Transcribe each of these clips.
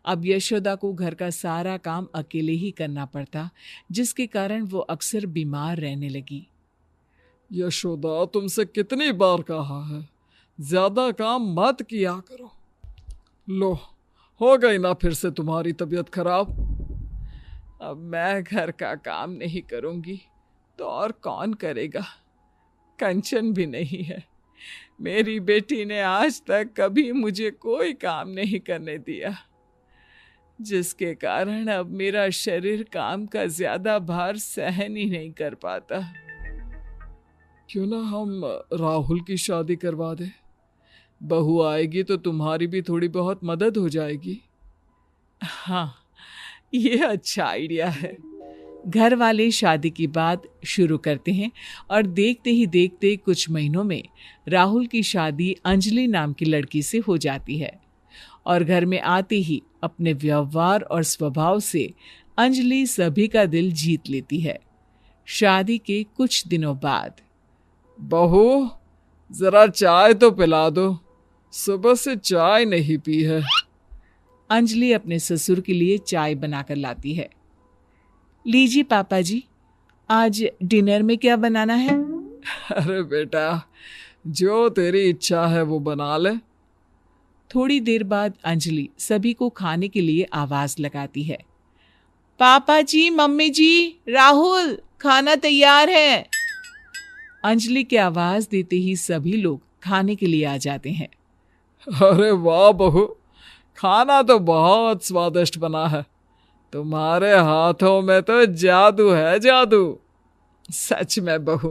अब यशोदा को घर का सारा काम अकेले ही करना पड़ता, जिसके कारण वो अक्सर बीमार रहने लगी। यशोदा, तुमसे कितनी बार कहा है, ज्यादा काम मत किया करो। लो, हो गई ना फिर से तुम्हारी तबीयत खराब। अब मैं घर का काम नहीं करूंगी तो और कौन करेगा? कंचन भी नहीं है। मेरी बेटी ने आज तक कभी मुझे कोई काम नहीं करने दिया, जिसके कारण अब मेरा शरीर काम का ज्यादा भार सहन ही नहीं कर पाता। क्यों ना हम राहुल की शादी करवा दें? बहू आएगी तो तुम्हारी भी थोड़ी बहुत मदद हो जाएगी। हाँ, ये अच्छा आइडिया है। घर वाले शादी की बात शुरू करते हैं और देखते ही देखते कुछ महीनों में राहुल की शादी अंजलि नाम की लड़की से हो जाती है। और घर में आते ही अपने व्यवहार और स्वभाव से अंजलि सभी का दिल जीत लेती है। शादी के कुछ दिनों बाद, बहू, जरा चाय तो पिला दो, सुबह से चाय नहीं पी है। अंजलि अपने ससुर के लिए चाय बनाकर लाती है। लीजिए पापा जी, आज डिनर में क्या बनाना है? अरे बेटा, जो तेरी इच्छा है वो बना ले। थोड़ी देर बाद अंजलि सभी को खाने के लिए आवाज लगाती है। पापा जी, मम्मी जी, राहुल, खाना तैयार है। अंजलि की आवाज देते ही सभी लोग खाने के लिए आ जाते हैं। अरे वाह बहू, खाना तो बहुत स्वादिष्ट बना है। तुम्हारे हाथों में तो जादू है, जादू। सच में बहू,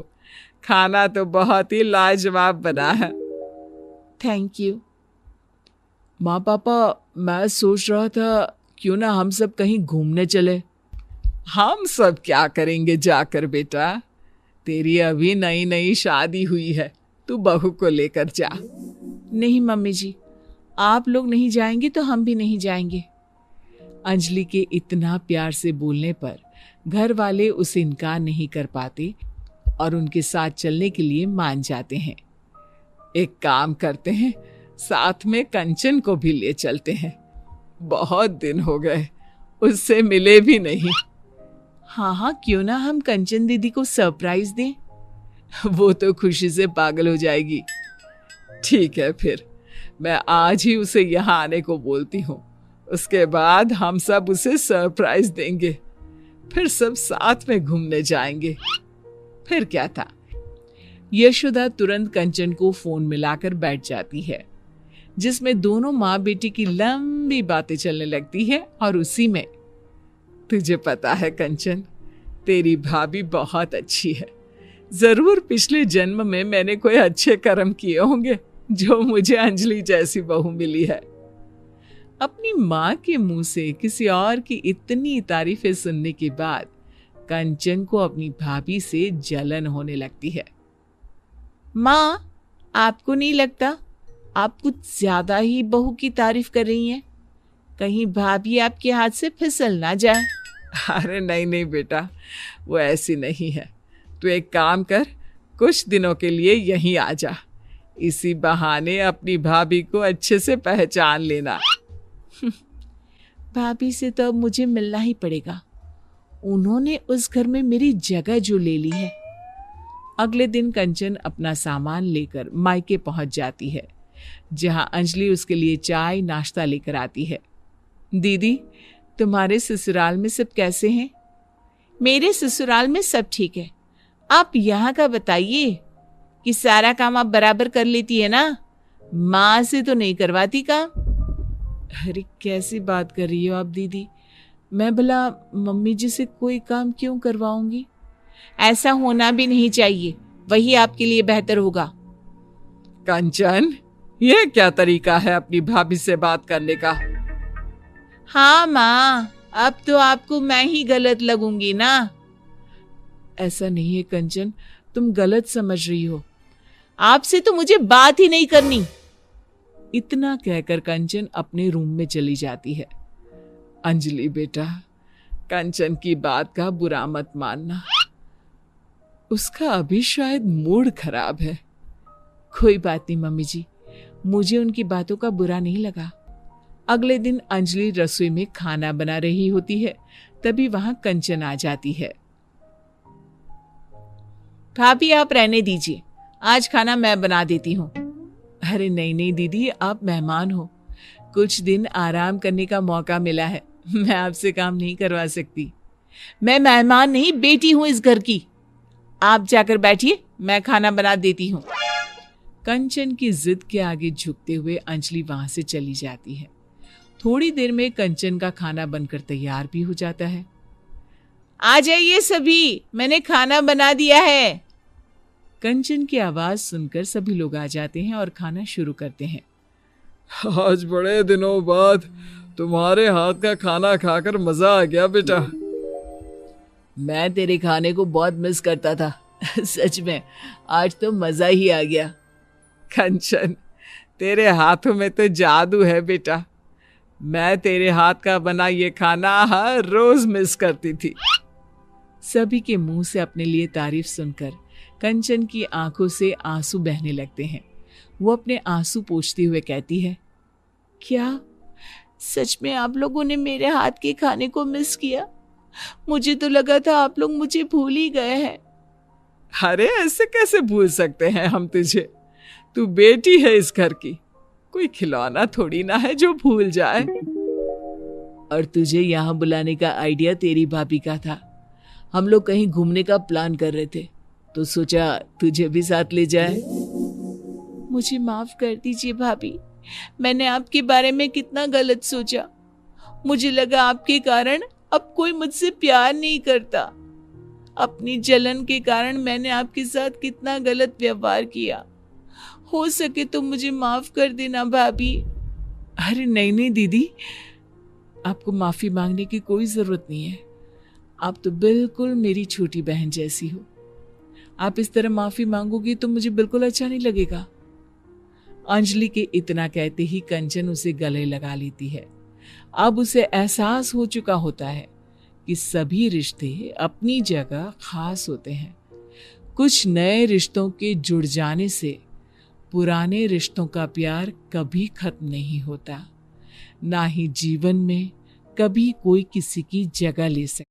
खाना तो बहुत ही लाजवाब बना है। Thank you. माँ पापा, मैं सोच रहा था क्यों ना हम सब कहीं घूमने चले। हम सब क्या करेंगे जाकर बेटा? तेरी अभी नई नई शादी हुई है, तू बहू को लेकर जा। नहीं मम्मी जी, आप लोग नहीं जाएंगे तो हम भी नहीं जाएंगे। अंजलि के इतना प्यार से बोलने पर घर वाले उसे इनकार नहीं कर पाते और उनके साथ चलने के लिए मान जाते हैं। एक काम करते हैं, साथ में कंचन को भी ले चलते हैं। बहुत दिन हो गए, उससे मिले भी नहीं। हाँ हाँ, क्यों ना हम कंचन दीदी को सरप्राइज दें? वो तो खुशी से पागल हो जाएगी। ठीक है, फिर मैं आज ही उसे यहाँ आने को बोलती हूँ। उसके बाद हम सब उसे सरप्राइज देंगे, फिर सब साथ में घूमने जाएंगे। फिर क्या था, यशोदा तुरंत कंचन को फोन मिलाकर बैठ जाती है, जिसमें दोनों माँ बेटी की लंबी बातें चलने लगती है। और उसी में, तुझे पता है कंचन, तेरी भाभी बहुत अच्छी है। जरूर पिछले जन्म में मैंने कोई अच्छे कर्म किए होंगे जो मुझे अंजलि जैसी बहू मिली है। अपनी माँ के मुंह से किसी और की इतनी तारीफें सुनने के बाद कंचन को अपनी भाभी से जलन होने लगती है। माँ, आपको नहीं लगता आप कुछ ज्यादा ही बहू की तारीफ कर रही हैं? कहीं भाभी आपके हाथ से फिसल ना जाए। अरे नहीं नहीं बेटा, वो ऐसी नहीं है। तू एक काम कर, कुछ दिनों के लिए यहीं आ जा। इसी बहाने अपनी भाभी को अच्छे से पहचान लेना। भाभी से तो अब मुझे मिलना ही पड़ेगा। उन्होंने उस घर में मेरी जगह जो ले ली है। अगले दिन कंचन अपना सामान लेकर मायके पहुंच जाती है, जहां अंजलि उसके लिए चाय नाश्ता लेकर आती है। दीदी, तुम्हारे ससुराल में सब कैसे हैं? मेरे ससुराल में सब ठीक है। आप यहाँ का बताइए कि सारा काम आप बराबर कर लेती है ना? माँ से तो नहीं करवाती काम? अरे कैसी बात कर रही हो आप दीदी? मैं भला मम्मी जी से कोई काम क्यों करवाऊंगी? ऐसा होना भी नहीं चाहिए, वही आपके लिए बेहतर होगा। कंचन, ये क्या तरीका है अपनी भाभी से बात करने का? हाँ माँ, अब तो आपको मैं ही गलत लगूंगी ना। ऐसा नहीं है कंचन, तुम गलत समझ रही हो। आपसे तो मुझे बात ही नहीं करनी। इतना कहकर कंचन अपने रूम में चली जाती है। अंजलि बेटा, कंचन की बात का बुरा मत मानना, उसका अभी शायद मूड खराब है। कोई बात नहीं मम्मी जी, मुझे उनकी बातों का बुरा नहीं लगा। अगले दिन अंजलि रसोई में खाना बना रही होती है, तभी वहां कंचन आ जाती है। भाभी आप रहने दीजिए, आज खाना मैं बना देती हूँ। अरे नहीं नहीं दीदी, आप मेहमान हो, कुछ दिन आराम करने का मौका मिला है, मैं आपसे काम नहीं करवा सकती। मैं मेहमान नहीं, बेटी हूं इस घर की। आप जाकर बैठिए, मैं खाना बना देती हूँ। कंचन की जिद के आगे झुकते हुए अंजलि वहां से चली जाती है। थोड़ी देर में कंचन का खाना बनकर तैयार भी हो जाता है। आ जाइए सभी, मैंने खाना बना दिया है। कंचन की आवाज सुनकर सभी लोग आ जाते हैं और खाना शुरू करते हैं। आज बड़े दिनों बाद तुम्हारे हाथ का खाना खाकर मजा आ गया बेटा। मैं तेरे खाने को बहुत मिस करता था सच में, आज तो मजा ही आ गया। कंचन, तेरे हाथों में तो जादू है बेटा, मैं तेरे हाथ का बना ये खाना हर रोज मिस करती थी। सभी के मुंह से अपने लिए तारीफ सुनकर कंचन की आंखों से आंसू बहने लगते हैं। वो अपने आंसू पोंछती हुए कहती है, क्या सच में आप लोगों ने मेरे हाथ के खाने को मिस किया? मुझे तो लगा था आप लोग मुझे भूल ही गए हैं। अरे ऐसे कैसे भूल सकते हैं हम तुझे, तू बेटी है इस घर की, कोई खिलौना थोड़ी ना है जो भूल जाए। और तुझे यहाँ बुलाने का आइडिया तेरी भाभी का था। हम लोग कहीं घूमने का प्लान कर रहे थे तो सोचा तुझे भी साथ ले जाए। मुझे माफ कर दीजिए भाभी, मैंने आपके बारे में कितना गलत सोचा। मुझे लगा आपके कारण अब कोई मुझसे प्यार नहीं करता। अपनी जलन के कारण मैंने आपके साथ कितना गलत व्यवहार किया। हो सके तो मुझे माफ कर देना भाभी। अरे नहीं नहीं दीदी, आपको माफी मांगने की कोई जरूरत नहीं है। आप तो बिल्कुल मेरी छोटी बहन जैसी हो। आप इस तरह माफी मांगोगी तो मुझे बिल्कुल अच्छा नहीं लगेगा। अंजलि के इतना कहते ही कंचन उसे गले लगा लेती है। अब उसे एहसास हो चुका होता है कि सभी रिश्ते अपनी जगह खास होते हैं। कुछ नए रिश्तों के जुड़ जाने से पुराने रिश्तों का प्यार कभी खत्म नहीं होता, ना ही जीवन में कभी कोई किसी की जगह ले सकता।